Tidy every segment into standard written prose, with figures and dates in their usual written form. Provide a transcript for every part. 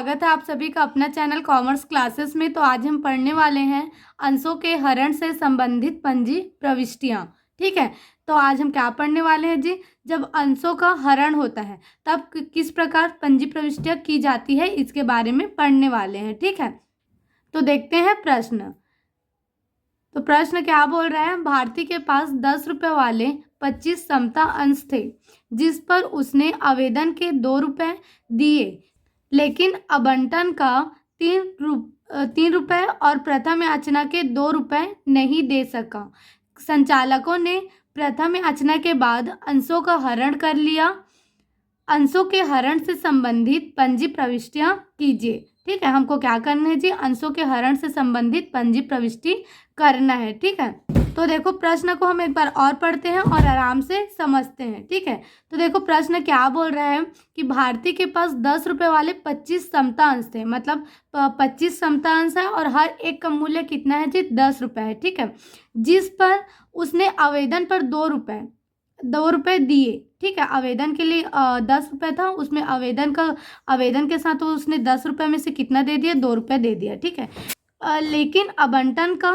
स्वागत है आप सभी का अपना चैनल कॉमर्स क्लासेस में। तो आज हम पढ़ने वाले हैं अंशों के हरण से संबंधित पंजी प्रविष्टियां। ठीक है, तो आज हम क्या पढ़ने वाले हैं जी, जब अंशों का हरण होता है तब किस प्रकार पंजी प्रविष्टियां की जाती है, इसके बारे में पढ़ने वाले हैं। ठीक है, तो देखते हैं प्रश्न। तो प्रश्न क्या बोल रहा है, भारती के पास 10 रुपए वाले 25 समता अंश थे, जिस पर उसने आवेदन के 2 रुपए दिए, लेकिन आवंटन का 3 रुपए और प्रथम याचना के 2 रुपए नहीं दे सका। संचालकों ने प्रथम याचना के बाद अंशों का हरण कर लिया। अंशों के हरण से संबंधित पंजी प्रविष्टियां कीजिए। ठीक है, हमको क्या करना है जी, अंशों के हरण से संबंधित पंजी प्रविष्टि करना है। ठीक है, तो देखो प्रश्न को हम एक बार और पढ़ते हैं और आराम से समझते हैं। ठीक है, तो देखो प्रश्न क्या बोल रहा है कि भारती के पास 10 रुपए वाले 25 समता अंश थे, मतलब 25 समता अंश है और हर एक का मूल्य कितना है जी, 10 रुपए है। ठीक है, जिस पर उसने आवेदन पर 2 रुपए दिए। ठीक है, आवेदन के लिए 10 रुपए था, उसमें आवेदन के साथ उसने 10 रुपए में से कितना दे दिया, 2 रुपए दे दिया। ठीक है, लेकिन आवंटन का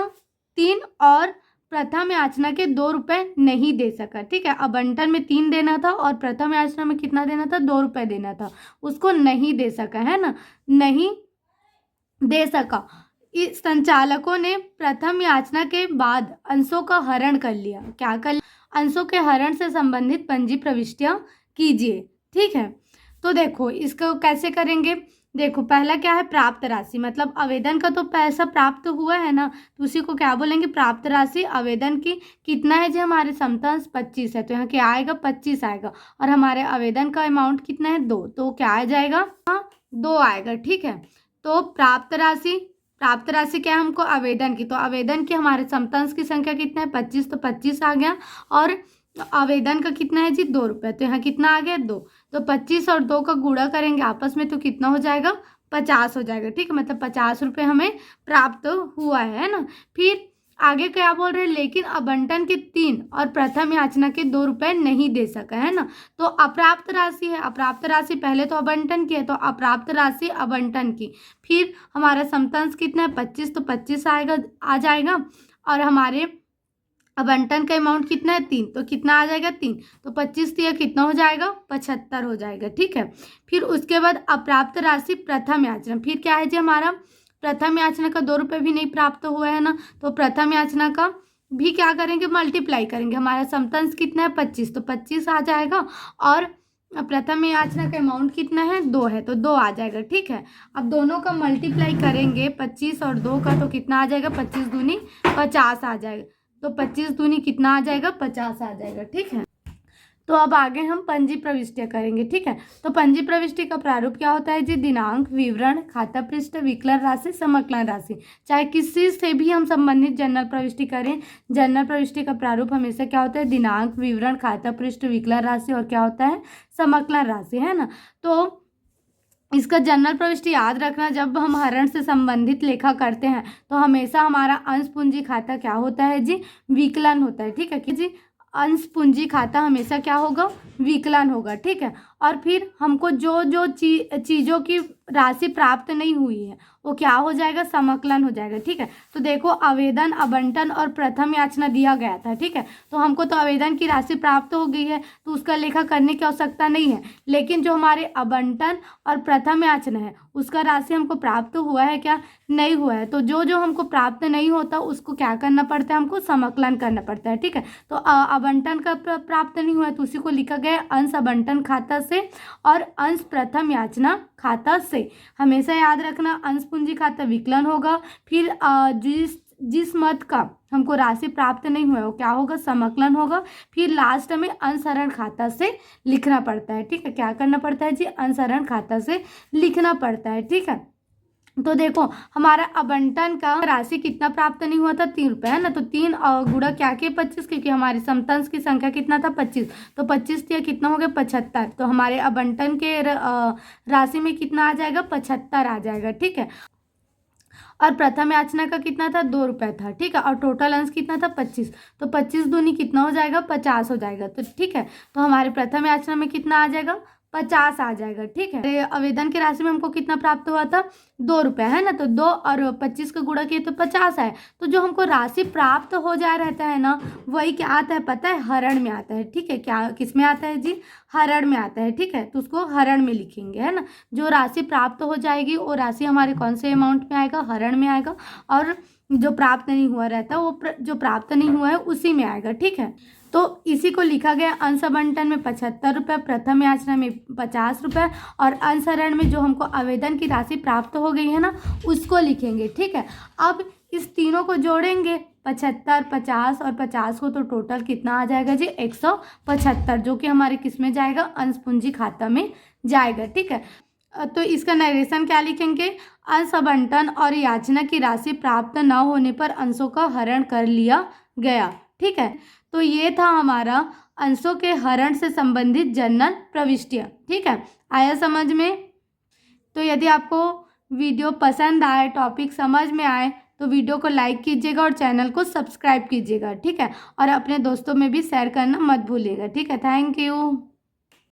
3 और प्रथम याचना के 2 रुपए नहीं दे सका। ठीक है, आवंटन में 3 देना था और प्रथम याचना में कितना देना था, 2 रुपए देना था, उसको नहीं दे सका, है ना, नहीं दे सका। इस संचालकों ने प्रथम याचना के बाद अंशों का हरण कर लिया। क्या कर लिया, अंशों के हरण से संबंधित पंजी प्रविष्टियां कीजिए। ठीक है, तो देखो इसको कैसे करेंगे। देखो पहला क्या है, प्राप्त राशि, मतलब आवेदन का तो पैसा प्राप्त हुआ है ना, तो उसी को क्या बोलेंगे, प्राप्त राशि। आवेदन की कितना है जी, हमारे समता अंश 25 है, तो यहाँ क्या आएगा, 25 आएगा, और हमारे आवेदन का अमाउंट कितना है, 2, तो क्या आ जाएगा, 2 आएगा। ठीक है, तो प्राप्त राशि क्या है हमको, आवेदन की, तो आवेदन की हमारे समता अंश की संख्या कितना है, 25, तो 25 आ गया, और आवेदन का कितना है जी, 2 रुपये, तो यहाँ कितना आ गया, 2, तो 25 और 2 का गुणा करेंगे आपस में, तो कितना हो जाएगा, 50 हो जाएगा। ठीक है, मतलब 50 रुपये हमें प्राप्त हुआ है ना। फिर आगे क्या बोल रहे हैं, लेकिन आवंटन के 3 और प्रथम याचना के 2 रुपए नहीं दे सका, है ना, तो अप्राप्त राशि है। अप्राप्त राशि पहले तो आवंटन की है, तो अप्राप्त राशि आवंटन की, फिर हमारा समता अंश कितना है, 25, तो 25 आ जाएगा, और हमारे आवंटन का अमाउंट कितना है, 3, तो कितना आ जाएगा, 3, तो 25 दिया कितना हो जाएगा, 75 हो जाएगा। ठीक है, फिर उसके बाद अप्राप्त राशि प्रथम याचना, फिर क्या है जी, हमारा प्रथम याचना का 2 रुपये भी नहीं प्राप्त हुआ है ना, तो प्रथम याचना का भी क्या करेंगे, मल्टीप्लाई करेंगे। हमारा समता अंश कितना है, 25, तो 25 आ जाएगा, और प्रथम याचना का अमाउंट कितना है, 2 है, तो 2 आ जाएगा। ठीक है, अब दोनों का मल्टीप्लाई करेंगे, 25 और 2 का, तो कितना आ जाएगा, 25 दूनी 50 आ जाएगा, तो 25 दूनी कितना आ जाएगा, 50 आ जाएगा। ठीक है, तो अब आगे हम पंजी प्रविष्टियां करेंगे। ठीक है, तो पंजी प्रविष्टि का प्रारूप क्या होता है जी, दिनांक, विवरण, खाता पृष्ठ, विकलन राशि, समाकलन राशि। चाहे किसी से भी हम संबंधित जनरल प्रविष्टि करें, जनरल प्रविष्टि का प्रारूप हमेशा क्या होता है, दिनांक, विवरण, खाता पृष्ठ, विकलन राशि, और क्या होता है, समाकलन राशि, है ना। तो इसका जनरल प्रविष्टि याद रखना, जब हम हरण से संबंधित लेखा करते हैं तो हमेशा हमारा अंश पूंजी खाता क्या होता है जी, विकलन होता है। ठीक है कि जी, अंश पूंजी खाता हमेशा क्या होगा, विकलन होगा। ठीक है, और फिर हमको जो जो चीज़ों की राशि प्राप्त नहीं हुई है वो क्या हो जाएगा, समाकलन हो जाएगा। ठीक है, तो देखो आवेदन, आवंटन और प्रथम याचना दिया गया था। ठीक है, तो हमको तो आवेदन की राशि प्राप्त हो गई है, तो उसका लेखा करने की आवश्यकता नहीं है, लेकिन जो हमारे आवंटन और प्रथम याचना है उसका राशि हमको प्राप्त हुआ है क्या, नहीं हुआ है, तो जो जो हमको प्राप्त नहीं होता उसको क्या करना पड़ता है, हमको समाकलन करना पड़ता है। ठीक है, तो आवंटन का प्राप्त नहीं हुआ है तो उसी को लिखा गया अंश आवंटन खाता से और अंश प्रथम याचना खाता से। हमेशा याद रखना, अंश पूंजी खाता विकलन होगा, फिर जिस मद का हमको राशि प्राप्त नहीं हुआ वो क्या होगा, समाकलन होगा, फिर लास्ट में अंशहरण खाता से लिखना पड़ता है। ठीक है, क्या करना पड़ता है जी, अंशहरण खाता से लिखना पड़ता है। ठीक है, तो देखो हमारा आवंटन का राशि कितना प्राप्त नहीं हुआ था, 3 रुपये, है ना, तो 3 गुणा क्या के 25, क्योंकि हमारी समता अंश की संख्या कितना था, 25, तो 25 दिया कितना हो गया, 75, तो हमारे आवंटन के राशि में कितना आ जाएगा, 75 आ जाएगा। ठीक है, और प्रथम याचना का कितना था, 2 रुपये था। ठीक है, और टोटल अंश कितना था, 25, तो 25 दूनी कितना हो जाएगा, 50 हो जाएगा। तो ठीक है, तो हमारे प्रथम याचना में कितना आ जाएगा, 50 आ जाएगा। ठीक है, तो आवेदन की राशि में हमको कितना प्राप्त हुआ था, 2 रुपये, है ना। तो 2 और 25 का गुणा किए तो 50 है। तो जो हमको राशि प्राप्त हो जा रहता है ना, वही क्या आता है पता है, हरण में आता है। ठीक है, क्या किस में आता है जी, हरण में आता है। ठीक है, तो उसको हरण में लिखेंगे, है ना। जो राशि प्राप्त हो जाएगी वो राशि हमारे कौन से अमाउंट में आएगा, हरण में आएगा। और जो प्राप्त नहीं हुआ रहता है वो जो प्राप्त नहीं हुआ है उसी में आएगा। ठीक है, तो इसी को लिखा गया अंश आवंटन में 75 रुपये, प्रथम याचना में 50 रुपये, और अंशहरण में जो हमको आवेदन की राशि प्राप्त हो गई है ना, उसको लिखेंगे। ठीक है, अब इस तीनों को जोड़ेंगे, 75, 50 और 50 को, तो टोटल कितना आ जाएगा जी, 175, जो कि हमारे किस में जाएगा, अंश पूंजी खाता में जाएगा। ठीक है, तो इसका नरेशन क्या लिखेंगे, अंश आवंटन और याचना की राशि प्राप्त न होने पर अंशों का हरण कर लिया गया। ठीक है, तो ये था हमारा अंशों के हरण से संबंधित जनरल प्रविष्टियाँ। ठीक है, आया समझ में। तो यदि आपको वीडियो पसंद आए, टॉपिक समझ में आए, तो वीडियो को लाइक कीजिएगा और चैनल को सब्सक्राइब कीजिएगा। ठीक है, और अपने दोस्तों में भी शेयर करना मत भूलिएगा। ठीक है, थैंक यू।